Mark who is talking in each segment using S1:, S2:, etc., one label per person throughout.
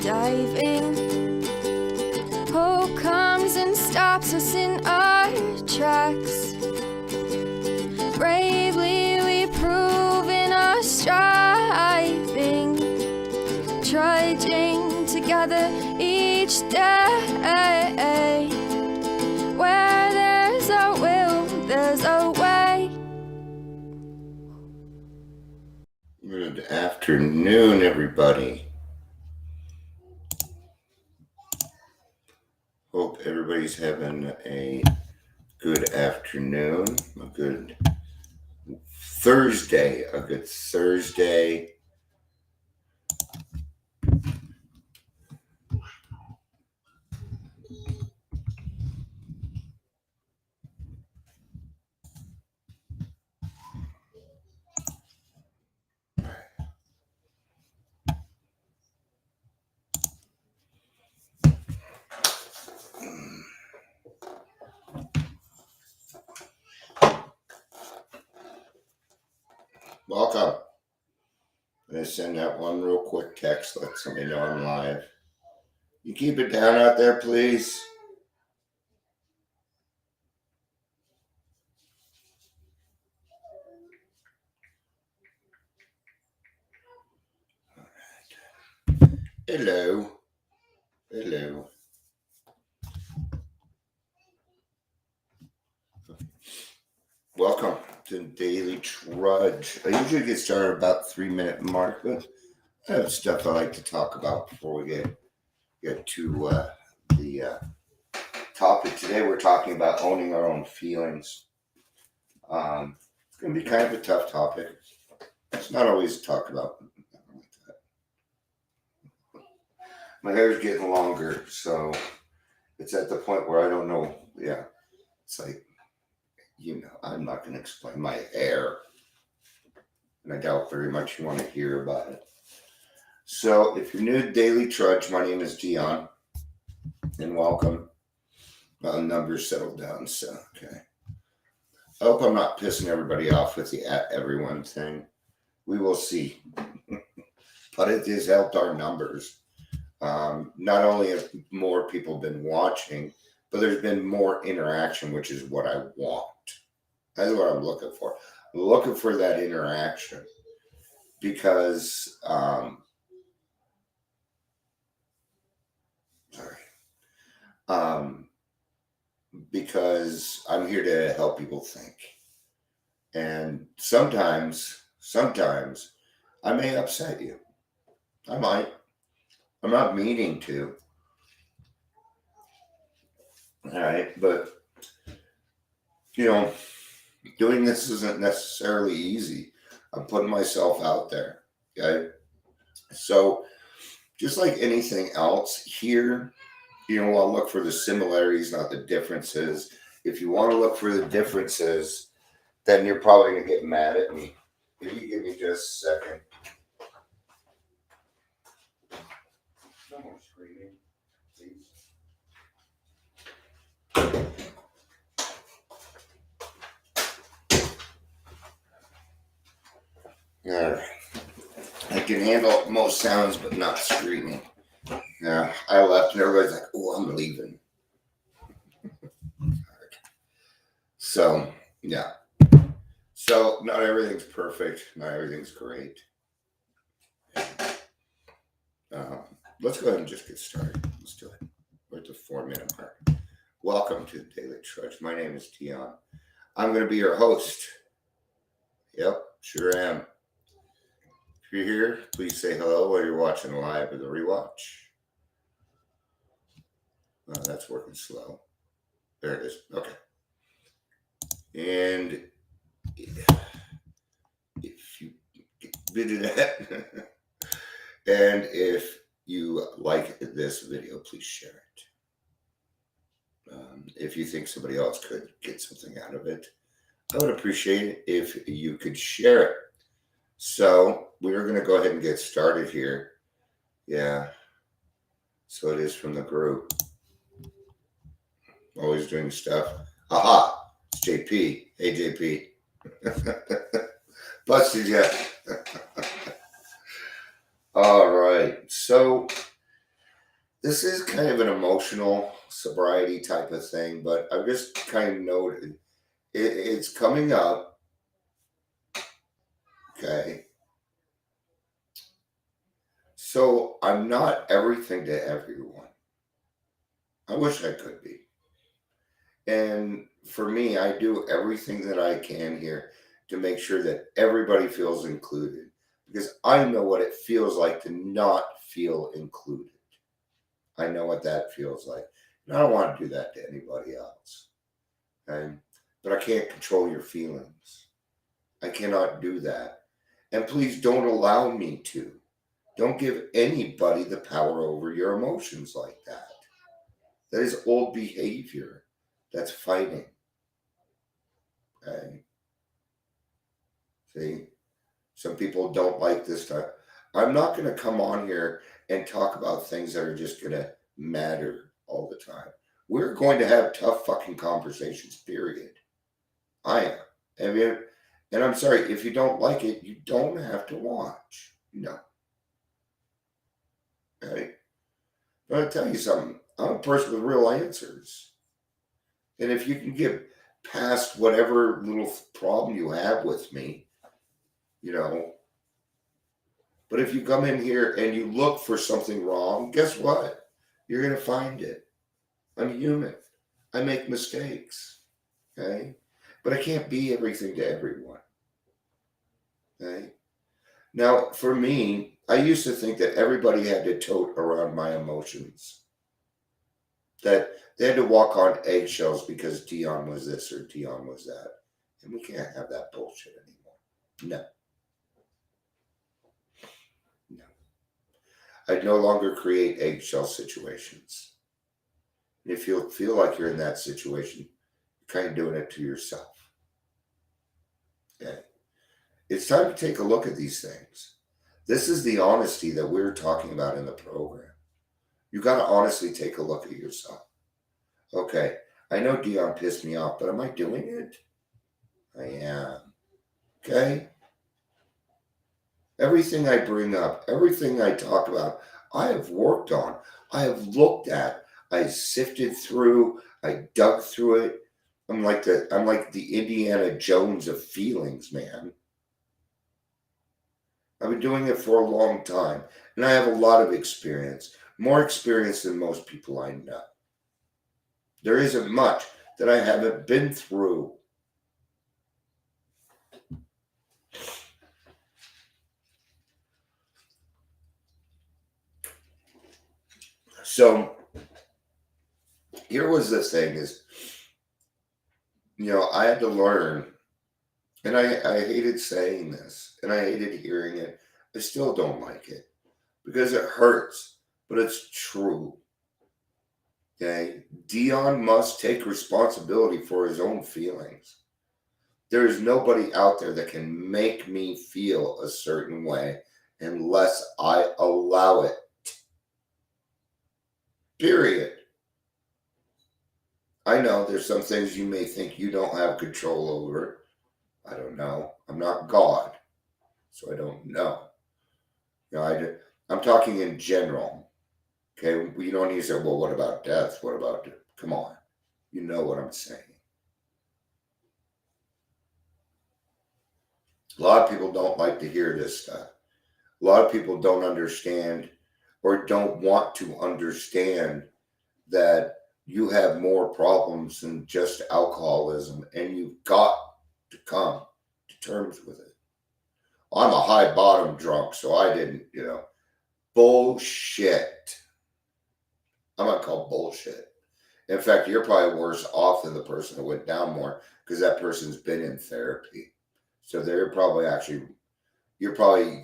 S1: diving. Hope comes and stops us in our tracks. Bravely we prove in our striving, trudging together each day. Where there's a will, there's a way.
S2: Good afternoon, everybody. Hope everybody's having a good afternoon, a good Thursday. Welcome. I'm going to send out one real quick text, let somebody know I'm live. You keep it down out there, please. All right. Hello. Welcome to Daily Trudge. I usually get started about 3-minute mark, but I have stuff I like to talk about before we get to the topic. Today we're talking about owning our own feelings. It's going to be kind of a tough topic. It's not always talked about. My hair's getting longer, so it's at the point where I don't know. Yeah, it's like, I'm not going to explain my hair. And I doubt very much you want to hear about it. So if you're new to Daily Trudge, my name is Dion. And welcome. Numbers settled down, so okay. I hope I'm not pissing everybody off with the at everyone thing. We will see. But it has helped our numbers. Not only have more people been watching, but there's been more interaction, which is what I want. That's what I'm looking for. I'm looking for that interaction because, because I'm here to help people think. And sometimes I may upset you. I might. I'm not meaning to. All right, but doing this isn't necessarily easy. I'm putting myself out there. Okay. So just like anything else here, I'll look for the similarities, not the differences. If you want to look for the differences, then you're probably going to get mad at me. If you give me just a second. No more screaming, please. All right. I can handle most sounds, but not screaming. Yeah, I left and everybody's like, "Oh, I'm leaving." So, yeah. So, not everything's perfect. Not everything's great. Let's go ahead and just get started. Let's do it. We're at the 4-minute mark. Welcome to Daily Trudge. My name is Dion. I'm going to be your host. Yep, sure am. If you're here, please say hello while you're watching live or the rewatch. Oh, that's working slow. There it is. Okay. And if you get rid of that, and if you like this video, please share it. If you think somebody else could get something out of it, I would appreciate it if you could share it. So we're going to go ahead and get started here. Yeah. So it is from the group. Always doing stuff. Aha. It's JP. Hey, JP. Busted you. All right. So This is kind of an emotional sobriety type of thing, but I've just kind of noted it's coming up. Okay. So I'm not everything to everyone. I wish I could be. And for me, I do everything that I can here to make sure that everybody feels included because I know what it feels like to not feel included. I know what that feels like. And I don't want to do that to anybody else. Okay? But I can't control your feelings. I cannot do that. And please don't allow me to. Don't give anybody the power over your emotions like that. That is old behavior. That's fighting. Okay? See? Some people don't like this stuff. I'm not going to come on here and talk about things that are just going to matter all the time. We're going to have tough fucking conversations, period. I am. I mean, and I'm sorry, if you don't like it, you don't have to watch. No. Okay? But I'll tell you something. I'm a person with real answers. And if you can get past whatever little problem you have with me, you know, but if you come in here and you look for something wrong, guess what? You're going to find it. I'm human. I make mistakes. Okay? But I can't be everything to everyone. Okay? Now, for me, I used to think that everybody had to tote around my emotions. That they had to walk on eggshells because Dion was this or Dion was that. And we can't have that bullshit anymore. No, no. I'd no longer create eggshell situations. And if you feel like you're in that situation, you're kind of doing it to yourself. Okay? It's time to take a look at these things. This is the honesty that we're talking about in the program. You got to honestly take a look at yourself. Okay, I know Dion pissed me off, but am I doing it? I am. Okay? Everything I bring up, everything I talk about, I have worked on. I have looked at. I sifted through. I dug through it. I'm like the Indiana Jones of feelings, man. I've been doing it for a long time, and I have a lot of experience, more experience than most people I know. There isn't much that I haven't been through. So here was the thing is, I had to learn, and I hated saying this, and I hated hearing it. I still don't like it because it hurts, but it's true. Okay? Dion must take responsibility for his own feelings. There is nobody out there that can make me feel a certain way unless I allow it. Period. I know there's some things you may think you don't have control over. I don't know. I'm not God, so I don't know. I'm talking in general. Okay, you don't need to say, well, what about death? What about? Come on, you know what I'm saying. A lot of people don't like to hear this stuff. A lot of people don't understand or don't want to understand that you have more problems than just alcoholism and you've got to come to terms with it. I'm a high bottom drunk, so I didn't. Bullshit. I'm going to call bullshit. In fact, you're probably worse off than the person that went down more because that person's been in therapy. So they're probably actually, you probably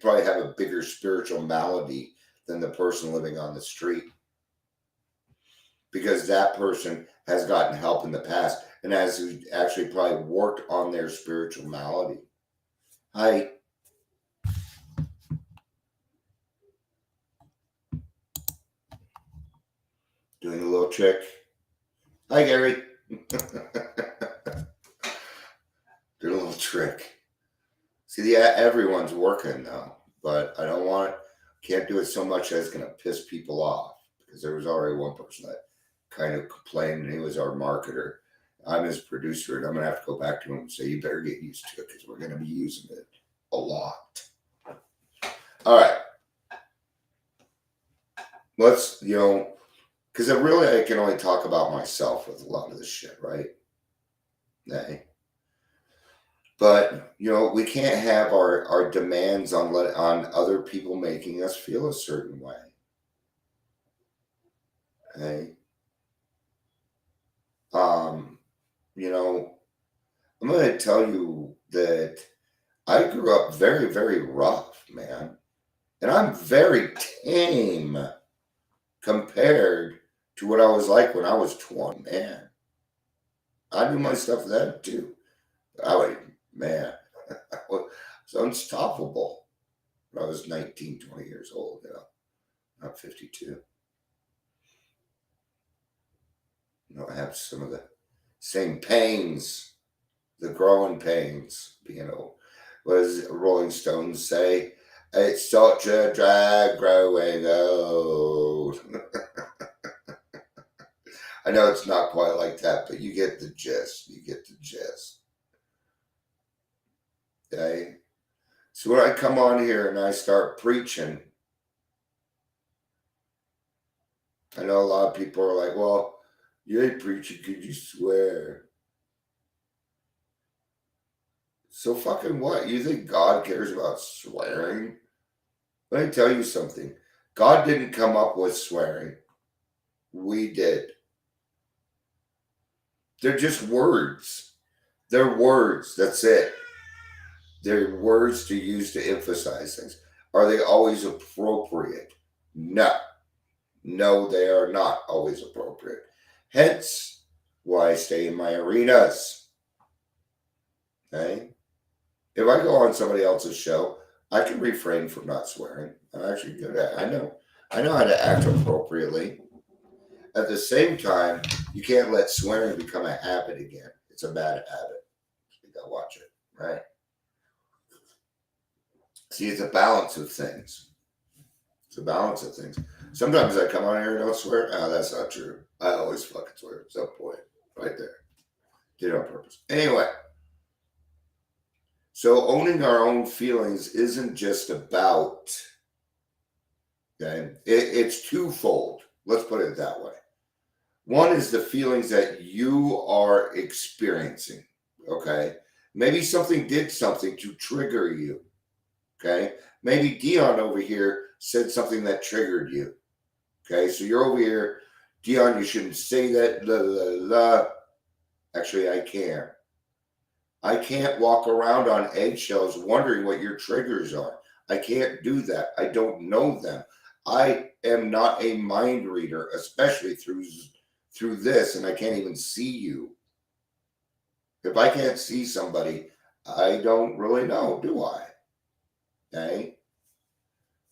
S2: have a bigger spiritual malady than the person living on the street because that person has gotten help in the past and has actually probably worked on their spiritual malady. Hi. Doing a little trick. Hi, Gary. Doing a little trick. See, yeah, everyone's working though, but I don't want, can't do it so much that it's going to piss people off. because there was already one person that kind of complained, and he was our marketer. I'm his producer, and I'm going to have to go back to him and say, you better get used to it because we're going to be using it a lot. All right. Let's, because I can only talk about myself with a lot of this shit, right? Hey. But, we can't have our demands on other people making us feel a certain way. Hey. I'm going to tell you that I grew up very, very rough, man. And I'm very tame compared to what I was like when I was 20, man. I knew my stuff then, too. I was unstoppable when I was 19, 20 years old, Not 52. I have some of the same pains, the growing pains, what does Rolling Stones say? It's such a drag growing old. I know it's not quite like that, but you get the gist. Okay? So when I come on here and I start preaching, I know a lot of people are like, well, you ain't preaching because you swear. So fucking what? You think God cares about swearing? Let me tell you something. God didn't come up with swearing. We did. They're just words. They're words. That's it. They're words to use to emphasize things. Are they always appropriate? No. No, they are not always appropriate. Hence, why I stay in my arenas. Okay? If I go on somebody else's show, I can refrain from not swearing. I'm actually good at it. I know how to act appropriately. At the same time, you can't let swearing become a habit again. It's a bad habit. You gotta watch it, right? See, it's a balance of things. Sometimes I come on here and don't swear. That's not true. I always fucking swear at some point. Right there. Did it on purpose. Anyway. So owning our own feelings isn't just about, okay? It's twofold. Let's put it that way. One is the feelings that you are experiencing, okay? Maybe something did something to trigger you, okay? Maybe Dion over here said something that triggered you, okay? So you're over here, Dion, you shouldn't say that, blah, blah, blah. Actually, I can. I can't walk around on eggshells wondering what your triggers are. I can't do that. I don't know them. I am not a mind reader, especially through this, and I can't even see you. If I can't see somebody, I don't really know, do I? Okay?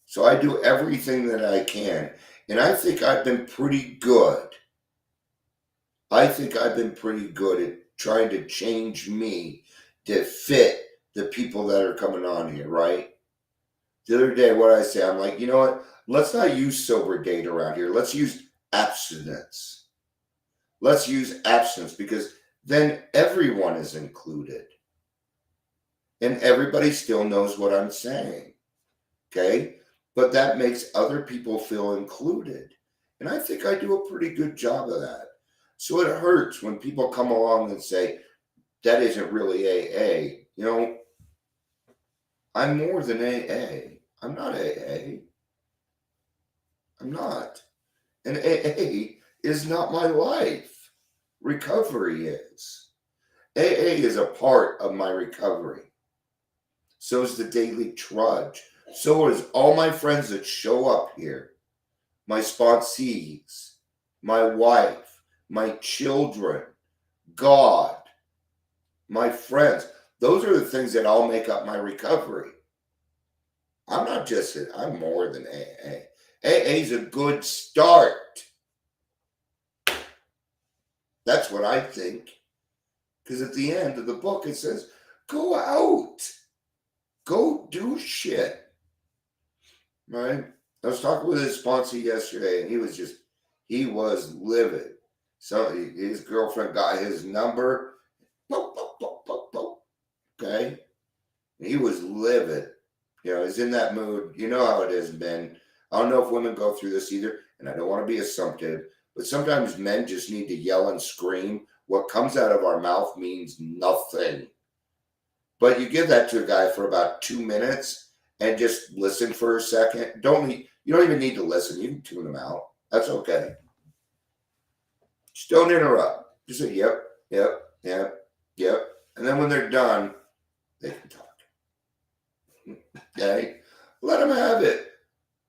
S2: So I do everything that I can, and I think I've been pretty good. At trying to change me to fit the people that are coming on here, right? The other day, what I say, I'm like, you know what? Let's not use sober date around here. Let's use abstinence. Because then everyone is included. And everybody still knows what I'm saying. Okay? But that makes other people feel included. And I think I do a pretty good job of that. So it hurts when people come along and say, that isn't really AA. I'm more than AA. I'm not AA. I'm not. And AA is not my life. Recovery is. AA is a part of my recovery. So is the Daily Trudge. So is all my friends that show up here. My sponsees, my wife, my children, God, my friends. Those are the things that all make up my recovery. I'm more than AA. AA is a good start. That's what I think. Because at the end of the book, it says, go out. Go do shit. Right? I was talking with his sponsor yesterday, and he was just He was livid. So his girlfriend got his number. Boop, boop, boop, boop, boop. Okay. He was livid. He's in that mood. You know how it is, men. I don't know if women go through this either, and I don't want to be assumptive, but sometimes men just need to yell and scream. What comes out of our mouth means nothing. But you give that to a guy for about 2 minutes and just listen for a second. You don't even need to listen. You can tune him out. That's okay. Just don't interrupt. Just say yep, yep, yep, yep. And then when they're done, they can talk. Okay? Let them have it.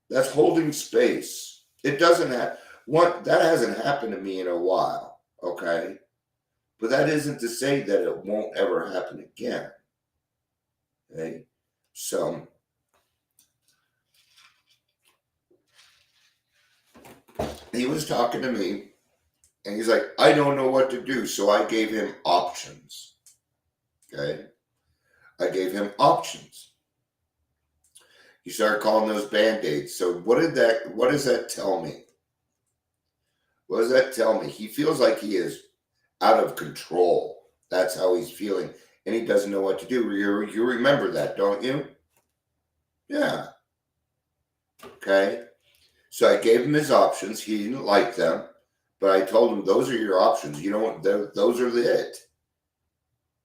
S2: That's holding space. It doesn't have that hasn't happened to me in a while. Okay? But that isn't to say that it won't ever happen again. Okay? So he was talking to me and he's like, I don't know what to do. So I gave him options. Okay? I gave him options. He started calling those Band-Aids. So what does that tell me? What does that tell me? He feels like he is out of control. That's how he's feeling. And he doesn't know what to do. You remember that, don't you? Yeah. Okay. So I gave him his options. He didn't like them. But I told him, those are your options. Those are it.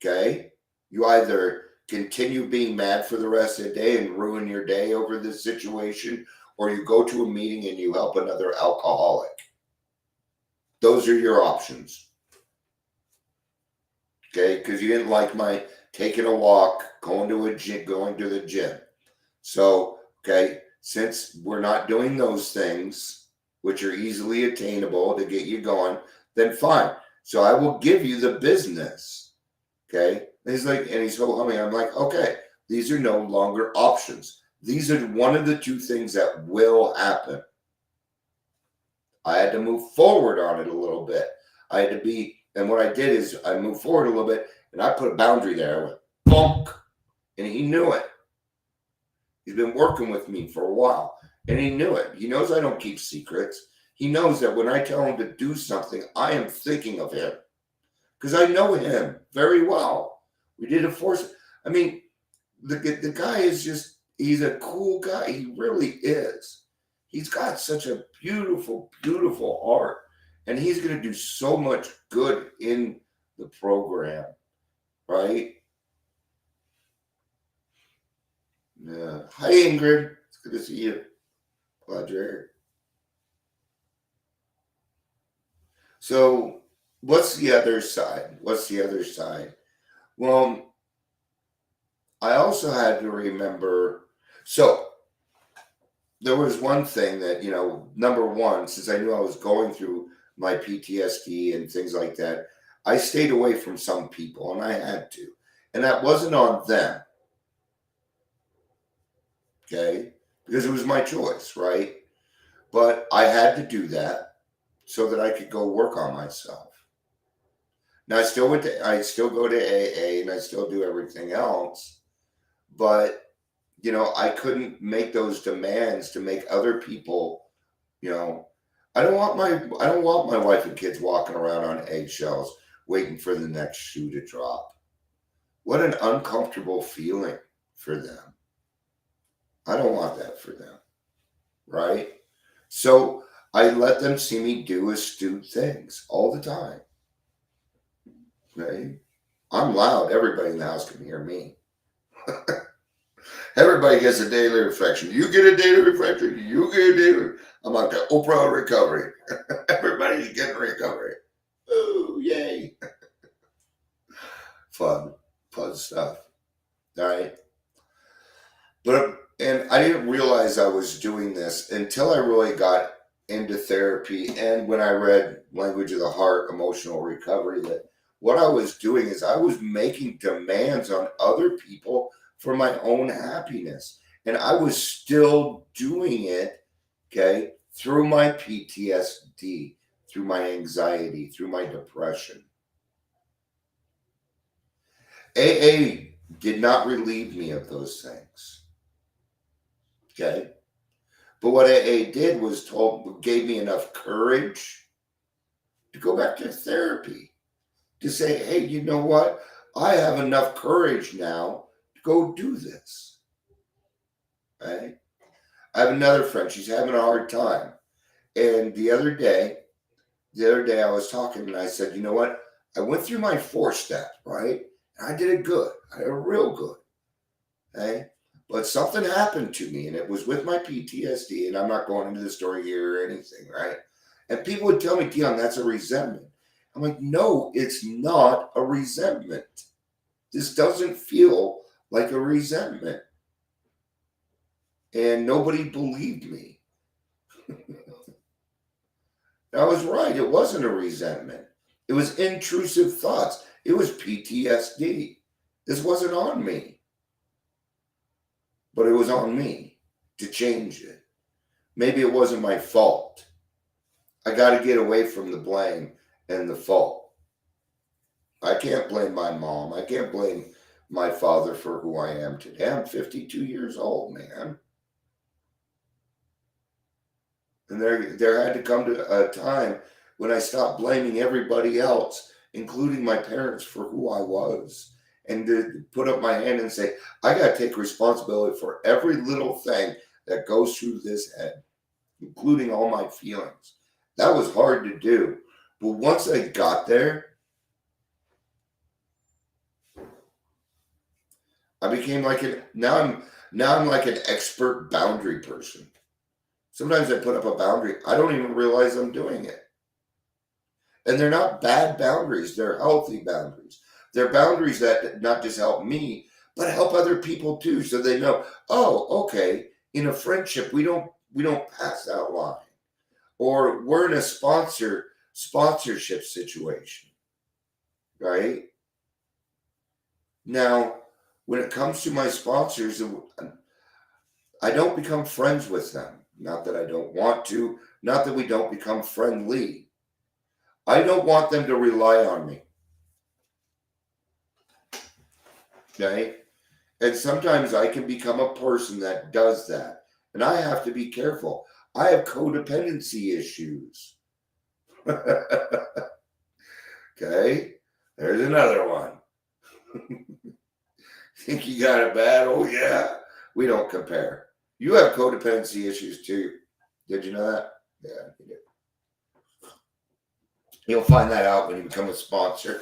S2: Okay? You either continue being mad for the rest of the day and ruin your day over this situation, or you go to a meeting and you help another alcoholic. Those are your options. Okay? Because you didn't like my taking a walk, going to the gym. So, okay, since we're not doing those things, which are easily attainable to get you going, then fine. So I will give you the business. Okay? And he's so humming. I'm like, okay, these are no longer options. These are one of the two things that will happen. I had to move forward on it a little bit. And what I did is I moved forward a little bit and I put a boundary there. I went, bonk. And he knew it. He's been working with me for a while and he knew it. He knows I don't keep secrets. He knows that when I tell him to do something, I am thinking of him because I know him very well. We did a force. I mean, the guy is he's a cool guy. He really is. He's got such a beautiful, beautiful heart. And he's going to do so much good in the program, right? Yeah. Hi, Ingrid. It's good to see you. Glad you're here. So, what's the other side? Well, I also had to remember. So, there was one thing that, number one, since I knew I was going through my PTSD and things like that, I stayed away from some people and I had to. And that wasn't on them. Okay? Because it was my choice, right? But I had to do that so that I could go work on myself. Now I still go to AA and I still do everything else, but I couldn't make those demands to make other people, I don't want my wife and kids walking around on eggshells waiting for the next shoe to drop. What an uncomfortable feeling for them. I don't want that for them. Right? So I let them see me do astute things all the time. Okay? I'm loud. Everybody in the house can hear me. Everybody gets a daily reflection. You get a daily reflection. You get a daily. I'm like the Oprah recovery. Everybody's getting recovery. Ooh, yay. Fun stuff. All right. And I didn't realize I was doing this until I really got into therapy and when I read Language of the Heart, Emotional Recovery, that what I was doing is I was making demands on other people for my own happiness. And I was still doing it, okay, through my PTSD, through my anxiety, through my depression. AA did not relieve me of those things. Okay? But what AA did was gave me enough courage to go back to therapy, to say, hey, you know what? I have enough courage now to go do this. Right? I have another friend. She's having a hard time. And the other day I was talking and I said, you know what? I went through my 4-step, right? And I did it good. I did it real good. Okay? But something happened to me, and it was with my PTSD, and I'm not going into the story here or anything, right? And people would tell me, Dion, that's a resentment. I'm like, no, it's not a resentment. This doesn't feel like a resentment. And nobody believed me. I was right. It wasn't a resentment. It was intrusive thoughts. It was PTSD. This wasn't on me. But it was on me to change it. Maybe it wasn't my fault. I got to get away from the blame and the fault. I can't blame my mom. I can't blame my father for who I am today. I'm 52 years old, man. And there had to come to a time when I stopped blaming everybody else, including my parents, for who I was. And to put up my hand and say, I got to take responsibility for every little thing that goes through this head, including all my feelings. That was hard to do. But once I got there, I became like now I'm like an expert boundary person. Sometimes I put up a boundary. I don't even realize I'm doing it. And they're not bad boundaries. They're healthy boundaries. They're boundaries that not just help me, but help other people too. So they know, oh, okay, in a friendship, we don't pass that line. Or we're in a sponsorship situation. Right? Now, when it comes to my sponsors, I don't become friends with them. Not that I don't want to, not that we don't become friendly. I don't want them to rely on me. Okay? And sometimes I can become a person that does that. And I have to be careful. I have codependency issues. Okay? There's another one. Think you got it bad? Oh, yeah. We don't compare. You have codependency issues too. Did you know that? Yeah, you did. You'll find that out when you become a sponsor.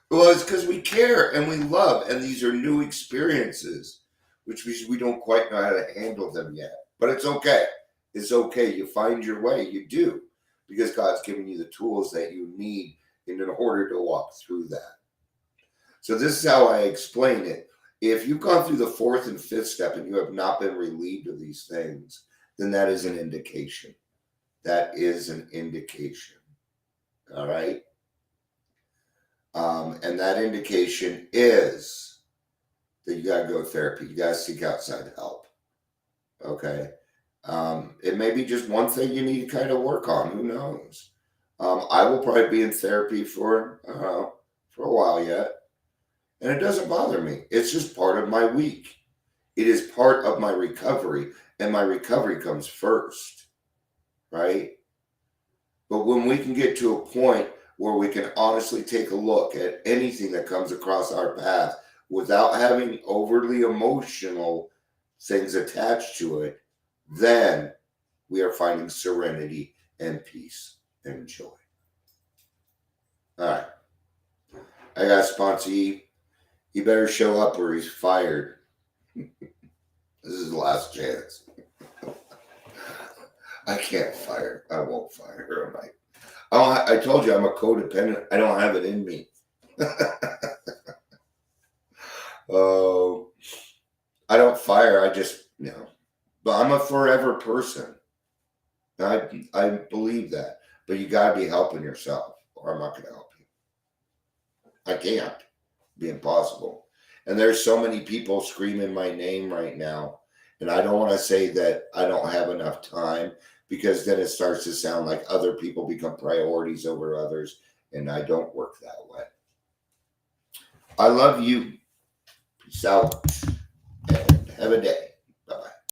S2: Well, it's because we care and we love, and these are new experiences, which we don't quite know how to handle them yet. But it's okay. It's okay. You find your way. You do. Because God's given you the tools that you need in order to walk through that. So this is how I explain it. If you've gone through the 4th and 5th step and you have not been relieved of these things, then that is an indication. That is an indication. All right? And that indication is that you got to go to therapy. You got to seek outside help. Okay? It may be just one thing you need to kind of work on. Who knows? I will probably be in therapy for a while yet. And it doesn't bother me. It's just part of my week. It is part of my recovery. And my recovery comes first. Right? But when we can get to a point where we can honestly take a look at anything that comes across our path without having overly emotional things attached to it, then we are finding serenity and peace and joy. All right. I got a sponsee. He better show up or he's fired. This is the last chance. I can't fire. I won't fire her. I told you I'm a codependent. I don't have it in me. I don't fire. I just, but I'm a forever person. I believe that. But you got to be helping yourself or I'm not going to help you. I can't. It'd be impossible. And there's so many people screaming my name right now. And I don't want to say that I don't have enough time, because then it starts to sound like other people become priorities over others, and I don't work that way. I love you. Peace out, and have a day.